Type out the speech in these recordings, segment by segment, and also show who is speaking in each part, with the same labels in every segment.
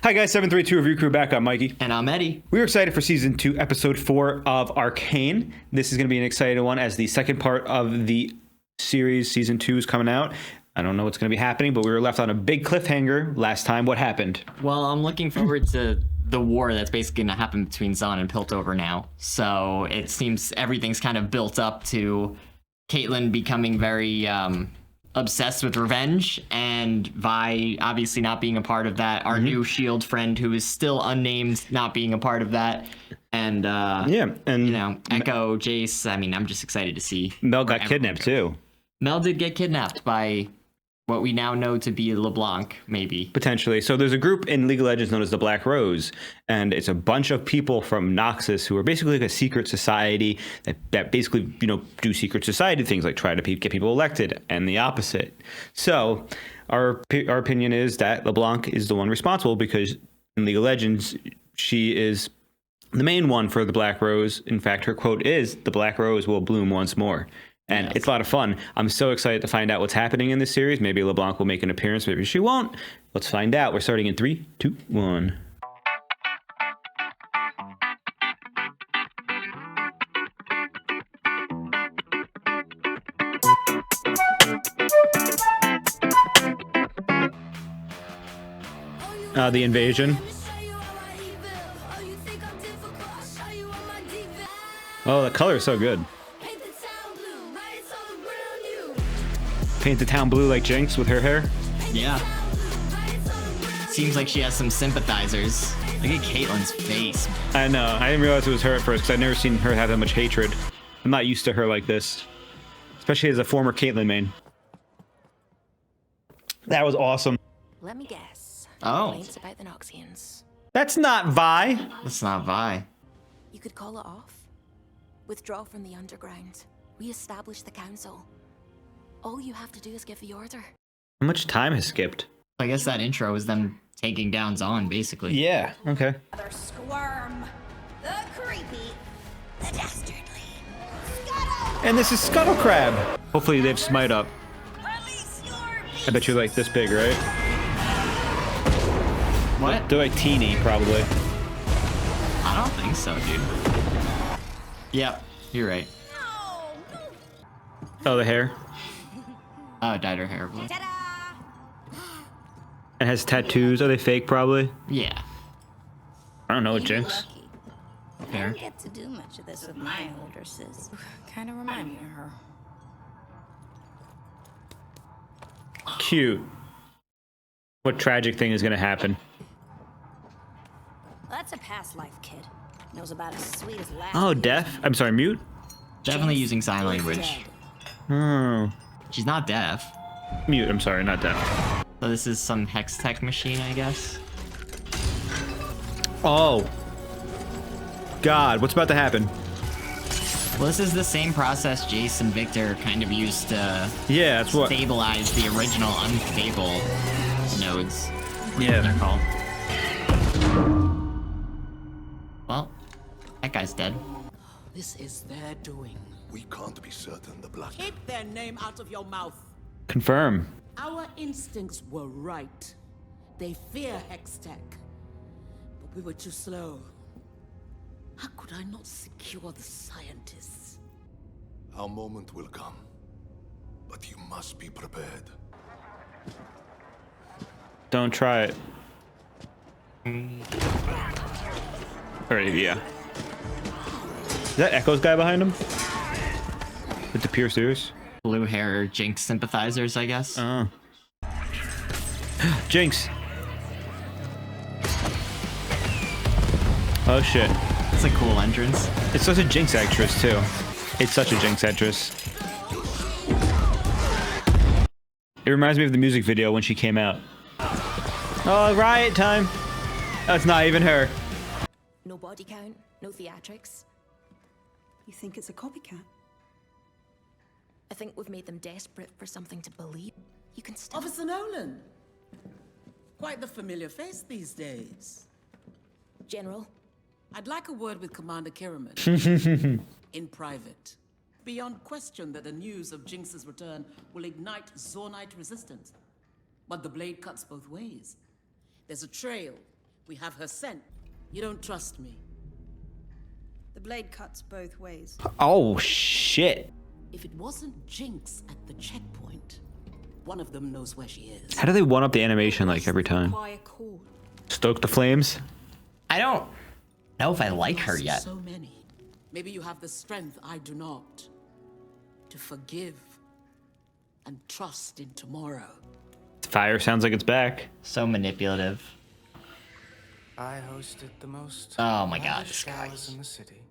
Speaker 1: Hi guys, 732 Review Crew back. I'm Mikey.
Speaker 2: And I'm Eddie.
Speaker 1: We are excited for Season 2, Episode 4 of Arcane. This is going to be an exciting one as the second part of the series, Season 2, is coming out. I don't know what's going to be happening, but we were left on a big cliffhanger last time. What happened?
Speaker 2: Well, I'm looking forward to the war that's basically going to happen between Zahn and Piltover now. So it seems everything's kind of built up to Caitlyn becoming very obsessed with revenge, and Vi obviously not being a part of that. Our new S.H.I.E.L.D. friend, who is still unnamed, not being a part of that. And, you know, Echo, Jace, I mean, I'm just excited to see.
Speaker 1: Mel got kidnapped, too.
Speaker 2: Mel did get kidnapped by what we now know to be LeBlanc, maybe.
Speaker 1: Potentially. So there's a group in League of Legends known as the Black Rose, and it's a bunch of people from Noxus who are basically like a secret society that basically, you know, do secret society things like try to get people elected, and the opposite. So our opinion is that LeBlanc is the one responsible because in League of Legends, she is the main one for the Black Rose. In fact, her quote is, "The Black Rose will bloom once more." And It's a lot of fun. I'm so excited to find out what's happening in this series. Maybe LeBlanc will make an appearance. Maybe she won't. Let's find out. We're starting in 3, 2, 1. The invasion. Oh, the color is so good. Paint the town blue like Jinx with her hair.
Speaker 2: Yeah. Seems like she has some sympathizers. Look at Caitlyn's face.
Speaker 1: I know. I didn't realize it was her at first because I've never seen her have that much hatred. I'm not used to her like this. Especially as a former Caitlyn main. That was awesome.
Speaker 3: Let me guess.
Speaker 2: Oh.
Speaker 3: Complaints about the Noxians.
Speaker 1: That's not Vi.
Speaker 2: That's not Vi.
Speaker 3: You could call it off. Withdraw from the underground. Re-establish the council. All you have to do is give the order.
Speaker 1: How much time has skipped?
Speaker 2: I guess that intro was them taking down Zahn, basically.
Speaker 1: Yeah, okay.
Speaker 4: Another squirm. The creepy. The dastardly. Scuttle!
Speaker 1: And this is Scuttle Crab. Hopefully they've smite up.
Speaker 4: Release your
Speaker 1: I bet you're like this big, right?
Speaker 2: What?
Speaker 1: They're like teeny, probably.
Speaker 2: I don't think so, dude. Yep, you're right.
Speaker 1: Oh, the hair.
Speaker 2: Oh, dyed her hair blue.
Speaker 4: Ta-da!
Speaker 1: It has tattoos. Are they fake, probably?
Speaker 2: Yeah.
Speaker 1: I don't know, Jinx.
Speaker 4: I
Speaker 2: Fair.
Speaker 4: don't get to do much of this with my older sis. Kind of remind me of her.
Speaker 1: Cute. What tragic thing is going to happen?
Speaker 4: That's a past life kid. Knows about as sweet as last.
Speaker 1: Oh, deaf? I'm sorry, mute?
Speaker 2: Definitely using sign language.
Speaker 1: Oh.
Speaker 2: She's not deaf.
Speaker 1: Mute, I'm sorry, not deaf.
Speaker 2: So this is some hex tech machine, I guess.
Speaker 1: Oh. God, what's about to happen?
Speaker 2: Well, this is the same process Jace and Victor kind of used to
Speaker 1: Yeah, that's what...
Speaker 2: stabilize the original unstable nodes.
Speaker 1: Yeah.
Speaker 2: They're called. Well, that guy's dead.
Speaker 5: This is their doing.
Speaker 6: We can't be certain the Black...
Speaker 5: Keep their name out of your mouth.
Speaker 1: Confirm.
Speaker 5: Our instincts were right. They fear Hextech. But we were too slow. How could I not secure the scientists?
Speaker 6: Our moment will come. But you must be prepared.
Speaker 1: Don't try it. Alright, yeah. Is that Echo's guy behind him? With the pierced ears?
Speaker 2: Blue hair Jinx sympathizers, I guess.
Speaker 1: Oh. Jinx! Oh shit.
Speaker 2: It's a cool entrance.
Speaker 1: It's such a Jinx actress, too. It's such a Jinx actress. It reminds me of the music video when she came out. Oh, riot time! That's not even her.
Speaker 3: No body count, no theatrics.
Speaker 7: You think it's a copycat?
Speaker 3: I think we've made them desperate for something to believe. You can still...
Speaker 5: Officer Nolan. Quite the familiar face these days.
Speaker 3: General,
Speaker 5: I'd like a word with Commander Kiriman. In private. Beyond question that the news of Jinx's return will ignite Zornite resistance. But the blade cuts both ways. There's a trail We have her scent. You don't trust me.
Speaker 7: The blade cuts both ways.
Speaker 1: Oh shit!
Speaker 5: If it wasn't Jinx at the checkpoint, one of them knows where she is.
Speaker 1: How do they one up the animation like every time?
Speaker 5: Quiet chord.
Speaker 1: Stoke the flames.
Speaker 2: I don't know if I like her
Speaker 5: Lost
Speaker 2: yet.
Speaker 5: So many. Maybe you have the strength I do not. To forgive and trust in tomorrow.
Speaker 1: Fire sounds like it's back.
Speaker 2: So manipulative.
Speaker 8: I hosted the most
Speaker 2: Oh my God,
Speaker 8: lavish
Speaker 2: this guy.
Speaker 8: galas in the city.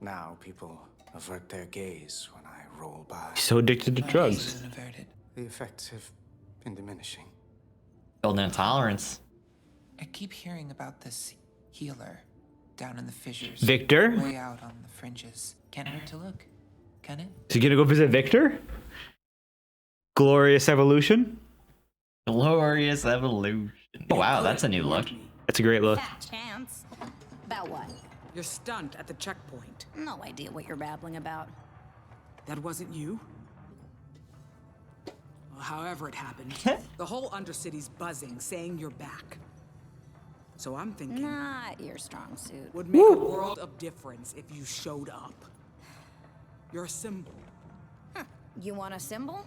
Speaker 8: Now people avert their gaze when I roll by.
Speaker 1: He's so addicted to drugs.
Speaker 8: Isn't averted. The effects have been diminishing.
Speaker 2: Building a tolerance.
Speaker 9: I keep hearing about this healer down in the fissures.
Speaker 1: Victor?
Speaker 9: Way out on the fringes. Can't hurt to look, can it?
Speaker 1: Is he gonna go visit Victor? Glorious evolution.
Speaker 2: Glorious evolution. Oh, wow, that's a new look.
Speaker 1: That's a great look.
Speaker 4: Fat chance. About what?
Speaker 5: You're stunned at the checkpoint.
Speaker 4: No idea what you're babbling about.
Speaker 5: That wasn't you? Well, however it happened, the whole Undercity's buzzing, saying you're back. So I'm thinking,
Speaker 4: Not your strong suit.
Speaker 5: would make a world of difference if you showed up. You're a symbol.
Speaker 4: You want a symbol?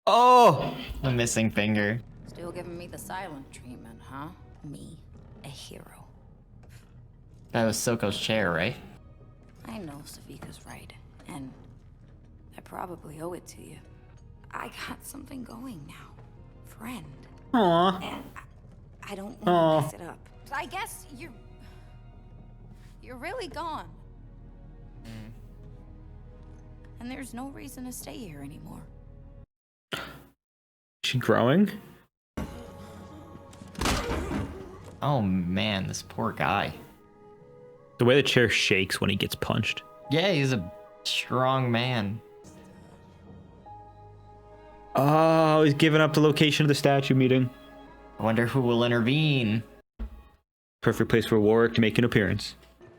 Speaker 1: Oh!
Speaker 2: The missing finger.
Speaker 4: Still giving me the silent treatment, huh? Me, a hero.
Speaker 2: That was Soko's chair, right?
Speaker 4: I know Savika's right, and I probably owe it to you. I got something going now. Friend.
Speaker 1: Aw.
Speaker 4: And I don't want to mess it up. I guess you're really gone. And there's no reason to stay here anymore.
Speaker 1: She growing?
Speaker 2: Oh man, this poor guy.
Speaker 1: The way the chair shakes when he gets punched.
Speaker 2: Yeah, he's a strong man.
Speaker 1: Oh, he's giving up the location of the statue meeting.
Speaker 2: I wonder who will intervene.
Speaker 1: Perfect place for Warwick to make an appearance.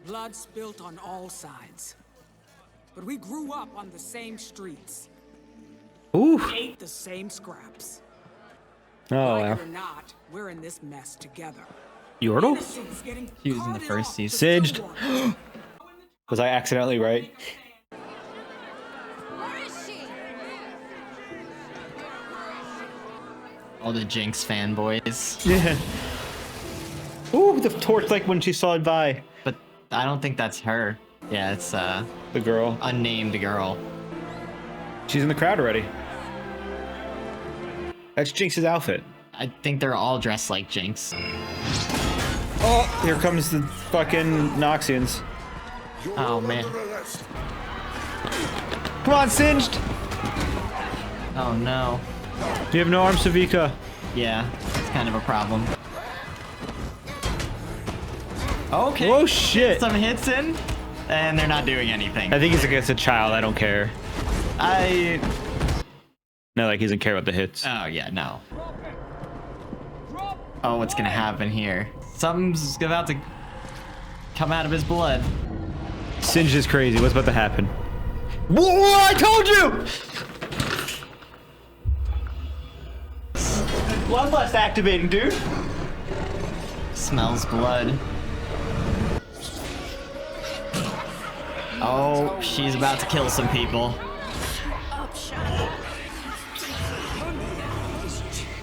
Speaker 5: Blood spilt on all sides. But we grew up on the same streets.
Speaker 1: Ooh.
Speaker 5: Ate the same scraps.
Speaker 1: Oh,
Speaker 5: Like
Speaker 1: wow.
Speaker 5: it or not, we're in this mess together.
Speaker 1: Yordle?
Speaker 5: Innocents getting
Speaker 2: He was in the
Speaker 5: carted
Speaker 2: first
Speaker 5: off
Speaker 2: season.
Speaker 5: to
Speaker 1: Singed.
Speaker 5: Stillwater.
Speaker 1: Was I accidentally right?
Speaker 4: Where is she?
Speaker 2: All the Jinx fanboys.
Speaker 1: Yeah. Ooh, the torch like when she saw Vi.
Speaker 2: But I don't think that's her. Yeah, it's
Speaker 1: The girl.
Speaker 2: unnamed girl.
Speaker 1: She's in the crowd already. That's Jinx's outfit.
Speaker 2: I think they're all dressed like Jinx.
Speaker 1: Oh, here comes the fucking Noxians.
Speaker 2: Oh man.
Speaker 1: Come on, Singed!
Speaker 2: Oh no.
Speaker 1: You have no arms, Savika.
Speaker 2: Yeah, it's kind of a problem. Okay.
Speaker 1: Oh shit!
Speaker 2: Some hits in, and they're not doing anything.
Speaker 1: I think he's against a child. I don't care. No, like he doesn't care about the hits.
Speaker 2: Oh yeah, no. Oh, what's gonna happen here? Something's about to come out of his blood.
Speaker 1: Singed is crazy. What's about to happen? Whoa, I told you! Bloodlust activating, dude.
Speaker 2: Smells blood. Oh, she's about to kill some people.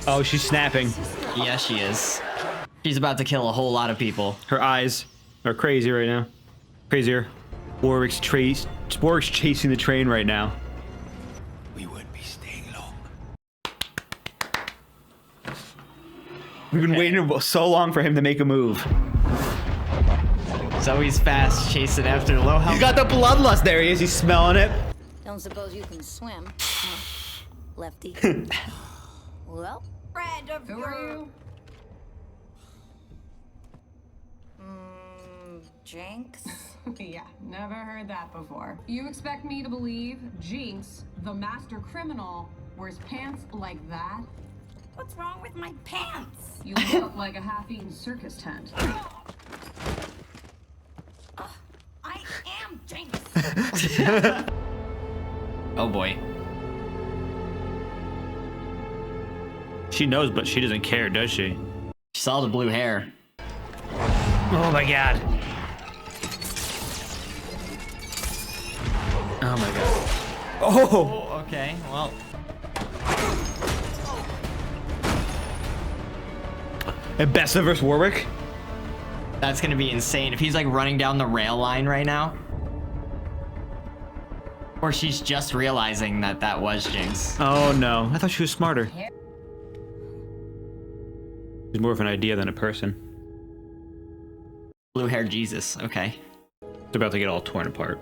Speaker 1: Oh, she's snapping.
Speaker 2: Yeah, she is. She's about to kill a whole lot of people.
Speaker 1: Her eyes are crazy right now. Crazier. Warwick's chasing the train right now.
Speaker 6: We won't be staying long.
Speaker 1: We've been waiting so long for him to make a move.
Speaker 2: So he's fast, chasing after low health.
Speaker 1: He's got the bloodlust. There he is. He's smelling it.
Speaker 4: Don't suppose you can swim, Lefty. Well, friend of your... Jinx?
Speaker 10: Yeah, never heard that before. You expect me to believe Jinx, the master criminal, wears pants like that?
Speaker 4: What's wrong with my pants?
Speaker 10: You look like a half-eaten circus tent.
Speaker 4: I am Jinx!
Speaker 2: Oh boy.
Speaker 1: She knows, but she doesn't care, does she?
Speaker 2: She saw the blue hair.
Speaker 1: Oh my god. Oh my god. Oh!
Speaker 2: Oh, okay, well.
Speaker 1: And Bessa versus Warwick?
Speaker 2: That's gonna be insane if he's like running down the rail line right now. Or she's just realizing that that was Jinx.
Speaker 1: Oh no, I thought she was smarter. She's more of an idea than a person.
Speaker 2: Blue hair Jesus, okay.
Speaker 1: It's about to get all torn apart.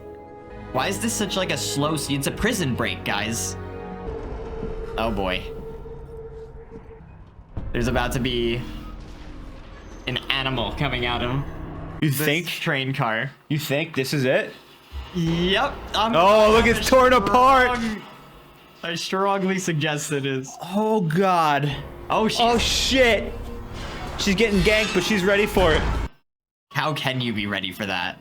Speaker 2: Why is this such like a slow scene? It's a prison break, guys. Oh boy. There's about to be an animal coming out of
Speaker 1: You
Speaker 2: this
Speaker 1: think?
Speaker 2: train car.
Speaker 1: You think this is it?
Speaker 2: Yep.
Speaker 1: Oh, look, it's torn apart.
Speaker 2: I strongly suggest it is.
Speaker 1: Oh god.
Speaker 2: Oh,
Speaker 1: Oh shit. She's getting ganked, but she's ready for it.
Speaker 2: How can you be ready for that?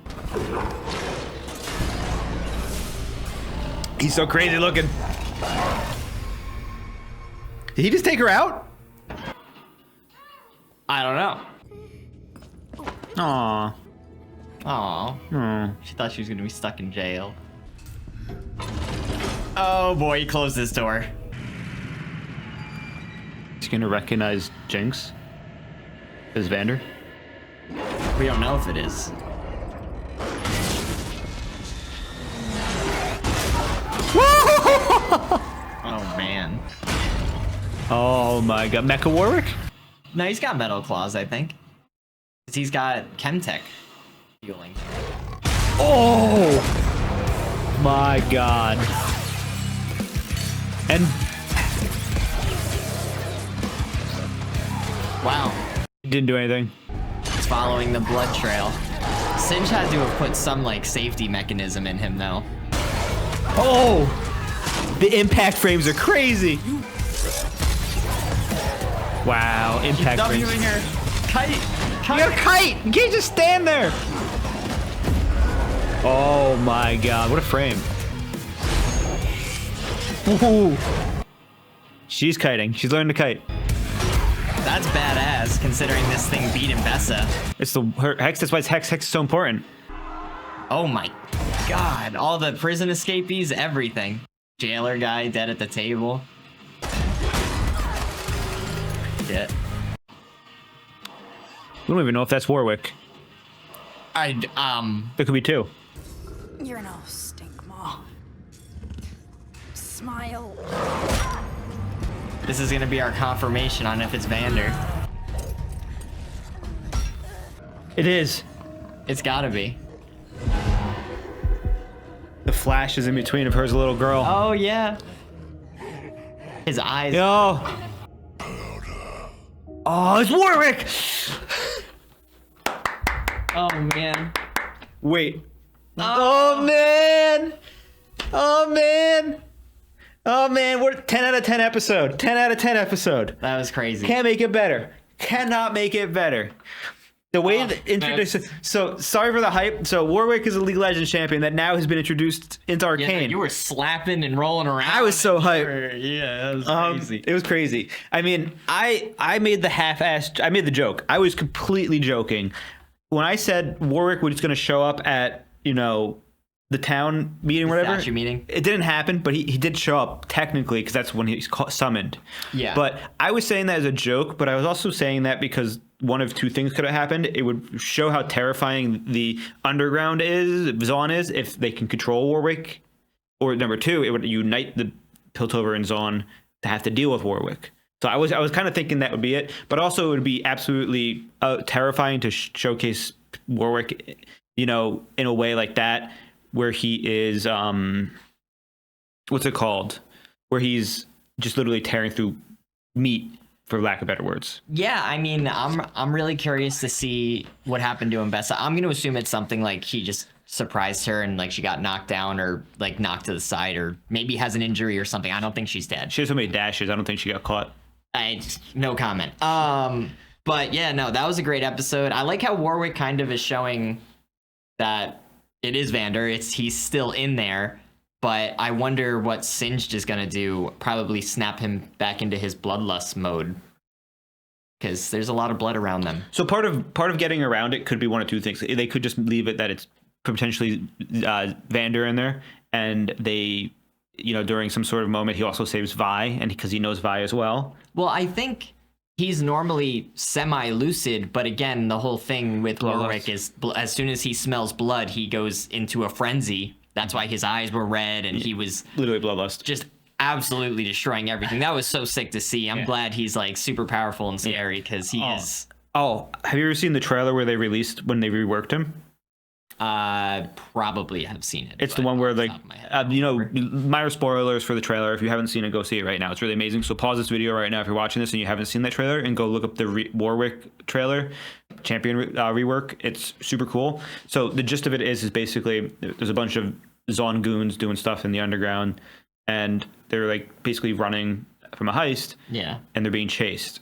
Speaker 1: He's so crazy looking. Did he just take her out?
Speaker 2: I don't know.
Speaker 1: Aww.
Speaker 2: Aw.
Speaker 1: Oh.
Speaker 2: She thought she was gonna be stuck in jail. Oh boy, he closed his door.
Speaker 1: He's gonna recognize Jinx as Vander.
Speaker 2: We don't know if it is. Oh man.
Speaker 1: Oh my god, Mecha Warwick?
Speaker 2: No, he's got metal claws, I think. 'Cause he's got Chemtech fueling.
Speaker 1: Oh my god. And
Speaker 2: Wow.
Speaker 1: he didn't do anything.
Speaker 2: It's following the blood trail. Singe had to have put some like safety mechanism in him though.
Speaker 1: Oh! The impact frames are crazy. Wow, impact frames.
Speaker 2: Wing her. Kite!
Speaker 1: You got a kite! You can't just stand there! Oh my god, what a frame. Ooh. She's kiting. She's learning to kite.
Speaker 2: That's badass considering this thing beat Bessa.
Speaker 1: It's the her Hex, that's why it's Hex is so important.
Speaker 2: Oh my god, all the prison escapees, everything. Jailer guy dead at the table. Shit.
Speaker 1: We don't even know if that's Warwick.
Speaker 2: There
Speaker 1: could be two.
Speaker 4: You're no stink maw. Smile.
Speaker 2: This is gonna be our confirmation on if it's Vander.
Speaker 1: It is.
Speaker 2: It's gotta be.
Speaker 1: The flash is in between of her as a little girl.
Speaker 2: Oh yeah. His eyes.
Speaker 1: Yo. Oh, it's Warwick!
Speaker 2: Oh man.
Speaker 1: Wait. Oh man! Oh man! Oh man, we're 10 out of 10 episode. 10 out of 10 episode.
Speaker 2: That was crazy.
Speaker 1: Can't make it better. Cannot make it better. The way that introduced. So sorry for the hype. So Warwick is a League of Legends champion that now has been introduced into Arcane.
Speaker 2: Yeah, you were slapping and rolling around.
Speaker 1: I was so hyped.
Speaker 2: Yeah, that was crazy.
Speaker 1: It was crazy. I mean, I made the half-assed. I made the joke. I was completely joking when I said Warwick was going to show up at the town meeting, or whatever.
Speaker 2: Statue meeting.
Speaker 1: It didn't happen, but he did show up technically because that's when he's summoned.
Speaker 2: Yeah.
Speaker 1: But I was saying that as a joke, but I was also saying that because one of two things could have happened. It would show how terrifying the underground Zaun is if they can control Warwick, or number two, it would unite the Piltover and Zaun to have to deal with Warwick. So I was kind of thinking that would be it, but also it would be absolutely terrifying to showcase Warwick, in a way like that, where he is what's it called? Where he's just literally tearing through meat, for lack of better words.
Speaker 2: Yeah, I mean, I'm really curious to see what happened to Mbessa. I'm going to assume it's something like he just surprised her and like she got knocked down or like knocked to the side or maybe has an injury or something. I don't think she's dead.
Speaker 1: She has so many dashes. I don't think she got caught.
Speaker 2: No comment. But yeah, no, that was a great episode. I like how Warwick kind of is showing that it is Vander. He's still in there, but I wonder what Singed is gonna do. Probably snap him back into his bloodlust mode. because there's a lot of blood around them.
Speaker 1: So part of getting around it could be one of two things. They could just leave it that it's potentially Vander in there, and they, during some sort of moment, he also saves Vi, and because he knows Vi as well.
Speaker 2: Well, I think he's normally semi-lucid, but again, the whole thing with Warwick is as soon as he smells blood, he goes into a frenzy. That's why his eyes were red, and he was
Speaker 1: literally bloodlust.
Speaker 2: Just absolutely destroying everything. That was so sick to see. I'm glad he's like super powerful and scary because he is. Oh,
Speaker 1: have you ever seen the trailer where they released when they reworked him?
Speaker 2: Probably have seen it.
Speaker 1: It's the one where like, minor spoilers for the trailer. If you haven't seen it, go see it right now. It's really amazing. So pause this video right now if you're watching this and you haven't seen that trailer, and go look up the Warwick trailer, Champion rework. It's super cool. So the gist of it is basically there's a bunch of Zon goons doing stuff in the underground, and they're like basically running from a heist.
Speaker 2: Yeah. And
Speaker 1: they're being chased,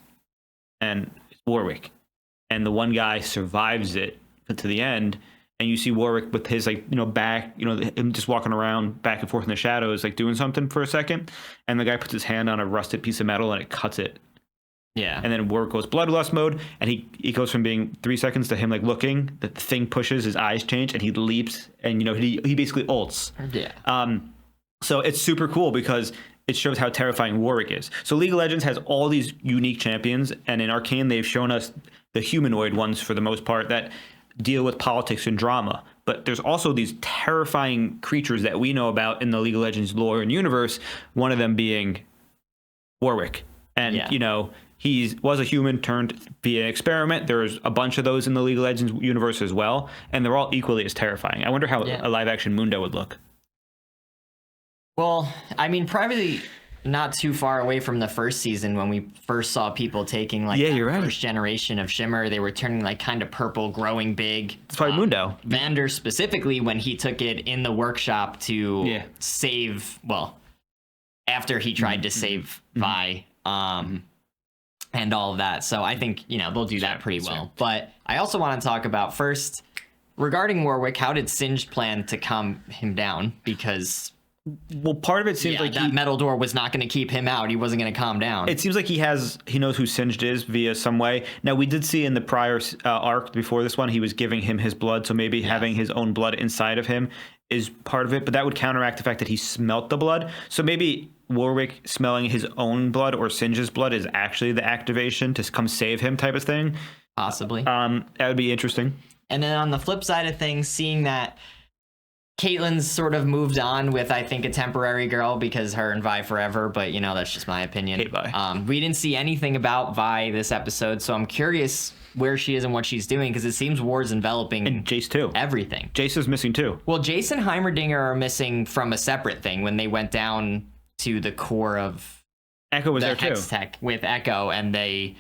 Speaker 1: and it's Warwick, and the one guy survives it to the end. And you see Warwick with his back, him just walking around back and forth in the shadows, like doing something for a second. And the guy puts his hand on a rusted piece of metal and it cuts it.
Speaker 2: Yeah.
Speaker 1: And then Warwick goes bloodlust mode, and he goes from being 3 seconds to him like looking. The thing pushes, his eyes change, and he leaps, and he basically ults.
Speaker 2: Yeah.
Speaker 1: So it's super cool because it shows how terrifying Warwick is. So League of Legends has all these unique champions, and in Arcane they've shown us the humanoid ones for the most part that deal with politics and drama. But there's also these terrifying creatures that we know about in the League of Legends lore and universe, one of them being Warwick. And, he was a human turned via an experiment. There's a bunch of those in the League of Legends universe as well, and they're all equally as terrifying. I wonder how a live-action Mundo would look.
Speaker 2: Well, I mean, probably not too far away from the first season when we first saw people taking first generation of Shimmer. They were turning like kind of purple, growing big.
Speaker 1: It's probably Mundo.
Speaker 2: Vander specifically, when he took it in the workshop to save, after he tried to save Vi, and all of that. So I think, they'll do that pretty well. But I also want to talk about first, regarding Warwick, how did Singed plan to calm him down? Because
Speaker 1: part of it seems like
Speaker 2: that metal door was not going to keep him out. He wasn't going to calm down.
Speaker 1: It seems like he knows who Singed is via some way. Now, we did see in the prior arc before this one, he was giving him his blood. So maybe having his own blood inside of him is part of it. But that would counteract the fact that he smelt the blood. So maybe Warwick smelling his own blood or Singed's blood is actually the activation to come save him type of thing.
Speaker 2: Possibly.
Speaker 1: That would be interesting.
Speaker 2: And then on the flip side of things, seeing that Caitlyn's sort of moved on with, I think, a temporary girl because her and Vi forever, but that's just my opinion.
Speaker 1: Hate Vi.
Speaker 2: We didn't see anything about Vi this episode, so I'm curious where she is and what she's doing, because it seems war's enveloping
Speaker 1: and Jace too.
Speaker 2: Everything.
Speaker 1: Jace is missing too.
Speaker 2: Well, Jace and Heimerdinger are missing from a separate thing when they went down to the core of
Speaker 1: Echo was
Speaker 2: the
Speaker 1: there too.
Speaker 2: Hextech with Echo, and they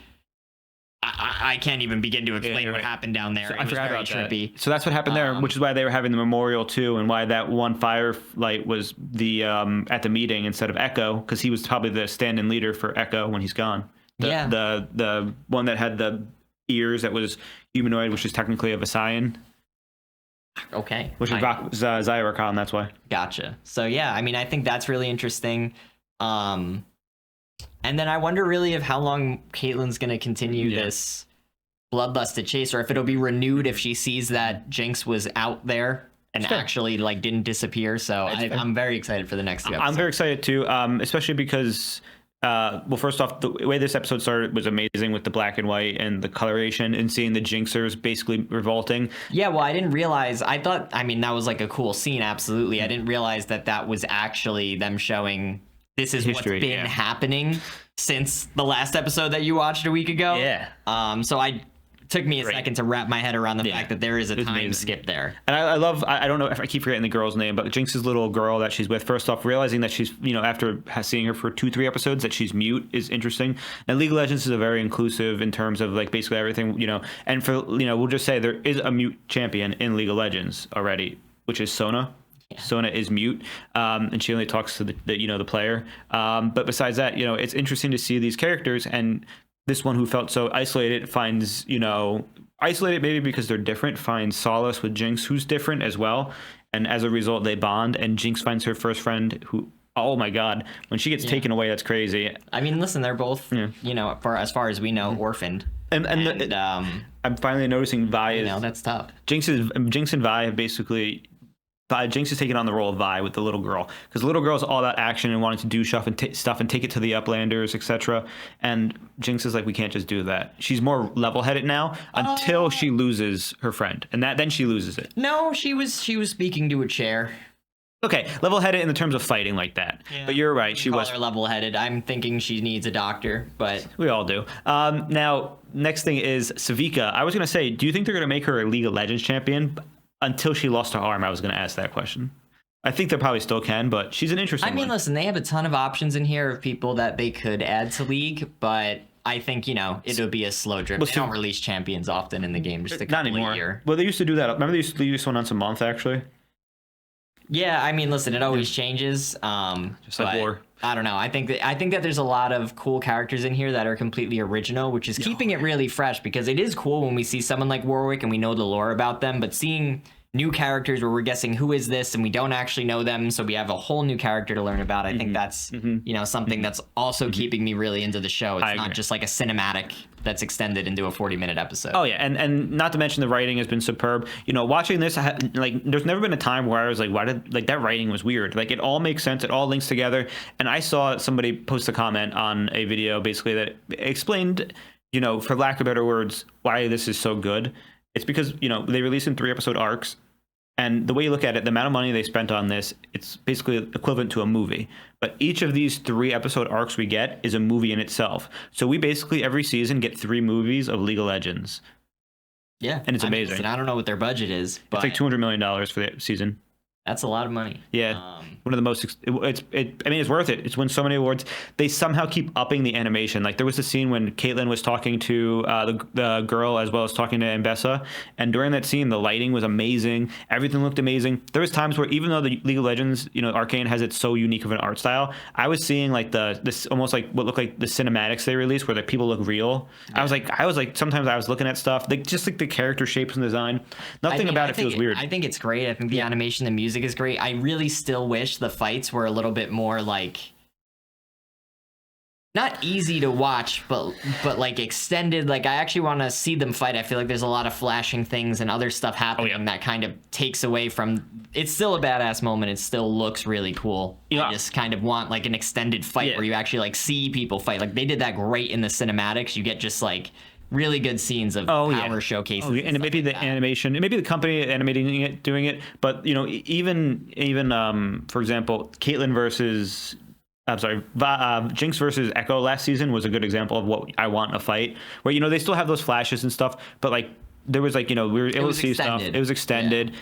Speaker 2: I can't even begin to explain what happened down there.
Speaker 1: So
Speaker 2: it was very trippy.
Speaker 1: So that's what happened there, which is why they were having the memorial too, and why that one firelight was the at the meeting instead of Echo, because he was probably the stand-in leader for Echo when he's gone. The one that had the ears that was humanoid, which is technically a Visayan.
Speaker 2: Okay.
Speaker 1: Which is Zyra Khan, that's why.
Speaker 2: Gotcha. So yeah, I mean, I think that's really interesting. And then I wonder really of how long Caitlyn's going to continue this bloodlusted chase, or if it'll be renewed if she sees that Jinx was out there and actually didn't disappear. So I'm very excited for the next 2 episodes.
Speaker 1: I'm very excited too, especially because first off, the way this episode started was amazing with the black and white and the coloration, and seeing the Jinxers basically revolting.
Speaker 2: Yeah, well, I didn't realize. I thought, that was like a cool scene, absolutely. I didn't realize that was actually them showing this is history, what's been happening since the last episode that you watched a week ago.
Speaker 1: Yeah.
Speaker 2: So took me a second to wrap my head around the fact that there is a time skip there.
Speaker 1: And I love, I don't know if I keep forgetting the girl's name, but Jinx's little girl that she's with, first off, realizing that she's, after seeing her for 2-3 episodes, that she's mute is interesting. And League of Legends is a very inclusive in terms of basically everything, and for, we'll just say there is a mute champion in League of Legends already, which is Sona. Yeah. Sona is mute, and she only talks to the player. But besides that, it's interesting to see these characters, and this one who felt so isolated finds, isolated maybe because they're different, finds solace with Jinx, who's different as well. And as a result, they bond, and Jinx finds her first friend who, oh my God, when she gets taken away, that's crazy.
Speaker 2: I mean, listen, they're both, for as far as we know, orphaned.
Speaker 1: And I'm finally noticing Vi is
Speaker 2: that's tough.
Speaker 1: Jinx and Vi have basically. Jinx is taking on the role of Vi with the little girl, because the little girl is all about action and wanting to do stuff and take it to the Uplanders, etc. And Jinx is like, we can't just do that. She's more level-headed now until she loses her friend, and then she loses it.
Speaker 2: No, she was speaking to a chair.
Speaker 1: Okay, level-headed in the terms of fighting like that. Yeah. But you're right, she was.
Speaker 2: Her level-headed. I'm thinking she needs a doctor, but
Speaker 1: we all do. Now, next thing is Savika. I was gonna say, do you think they're gonna make her a League of Legends champion? Until she lost her arm, I was going to ask that question. I think they probably still can, but she's an interesting one.
Speaker 2: Listen, they have a ton of options in here of people that they could add to League, but I think, it would be a slow drip. They don't release champions often in the game, just a couple a year.
Speaker 1: Well, they used to do that. Remember they used to do this one once a month, actually?
Speaker 2: Yeah, listen, it always changes.
Speaker 1: Just like war.
Speaker 2: I don't know. I think that there's a lot of cool characters in here that are completely original, which is keeping it really fresh, because it is cool when we see someone like Warwick and we know the lore about them, but seeing new characters where we're guessing who is this and we don't actually know them, so we have a whole new character to learn about. I think that's something that's also keeping me really into the show. It's not just like a cinematic that's extended into a 40-minute episode.
Speaker 1: Oh yeah, and not to mention the writing has been superb. Watching this, there's never been a time where I was like, why did that writing was weird. Like, it all makes sense, it all links together. And I saw somebody post a comment on a video basically that explained, for lack of better words, why this is so good. It's because, they release in 3-episode arcs, and the way you look at it, the amount of money they spent on this, it's basically equivalent to a movie. But each of these 3-episode arcs we get is a movie in itself. So we basically, every season, get 3 movies of League of Legends.
Speaker 2: Yeah.
Speaker 1: And it's amazing.
Speaker 2: Listen, I don't know what their budget is, but
Speaker 1: it's like $200 million for the season.
Speaker 2: That's a lot of money.
Speaker 1: Yeah. One of the most, it's worth it. It's won so many awards. They somehow keep upping the animation. Like, there was a scene when Caitlyn was talking to the girl as well as talking to Mbessa. And during that scene, the lighting was amazing. Everything looked amazing. There was times where, even though the League of Legends, Arcane has it so unique of an art style, I was seeing like this almost like what looked like the cinematics they released where the people look real. Yeah. I was like, sometimes I was looking at stuff, just like the character shapes and design. Nothing about it feels weird.
Speaker 2: I think it's great. I think the animation and music is great. I really still wish the fights were a little bit more like, not easy to watch, but like extended. Like, I actually want to see them fight. I feel like there's a lot of flashing things and other stuff happening that kind of takes away from. It's still a badass moment. It still looks really cool. I just kind of want like an extended fight where you actually like see people fight. Like, they did that great in the cinematics. You get just like really good scenes of power showcases.
Speaker 1: And maybe the animation, maybe the company animating it, doing it, but even for example, Caitlyn versus Jinx versus Echo last season was a good example of what I want in a fight, where they still have those flashes and stuff, but like there was like we were able to see stuff. It was extended. Yeah.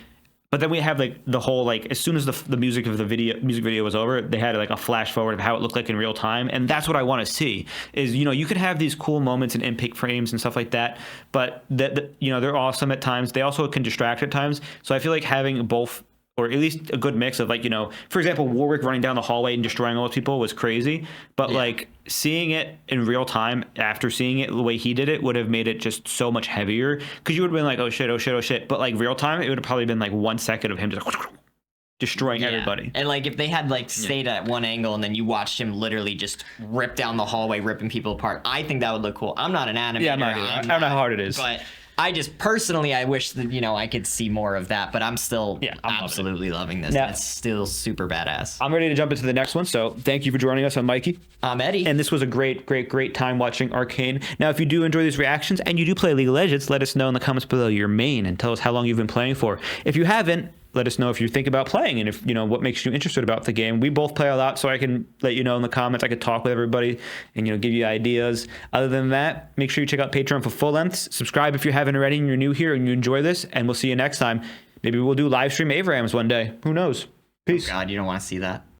Speaker 1: But then we have like the whole, like, as soon as the music video was over, they had like a flash forward of how it looked like in real time, and that's what I want to see. Is you could have these cool moments and in-pick frames and stuff like that, but they're awesome at times. They also can distract at times. So I feel like having both, or at least a good mix of, like, for example, Warwick running down the hallway and destroying all those people was crazy, but like seeing it in real time after seeing it the way he did it would have made it just so much heavier, because you would have been like, oh shit, oh shit, oh shit. But like real time, it would have probably been like 1 second of him just destroying everybody.
Speaker 2: And like if they had like stayed at one angle and then you watched him literally just rip down the hallway, ripping people apart, I think that would look cool. I'm not an animator.
Speaker 1: Yeah, I don't know how hard it is.
Speaker 2: But I just personally, I wish that, I could see more of that, but I'm still absolutely loving this. It's still super badass.
Speaker 1: I'm ready to jump into the next one. So thank you for joining us. I'm Mikey.
Speaker 2: I'm Eddie.
Speaker 1: And this was a great, great, great time watching Arcane. Now, if you do enjoy these reactions and you do play League of Legends, let us know in the comments below your main and tell us how long you've been playing for. If you haven't, let us know if you think about playing and if what makes you interested about the game. We both play a lot, so I can let you know in the comments. I could talk with everybody and give you ideas. Other than that, make sure you check out Patreon for full lengths. Subscribe if you haven't already and you're new here and you enjoy this, and we'll see you next time. Maybe we'll do live stream Abrams one day. Who knows? Peace.
Speaker 2: Oh God, you don't want to see that.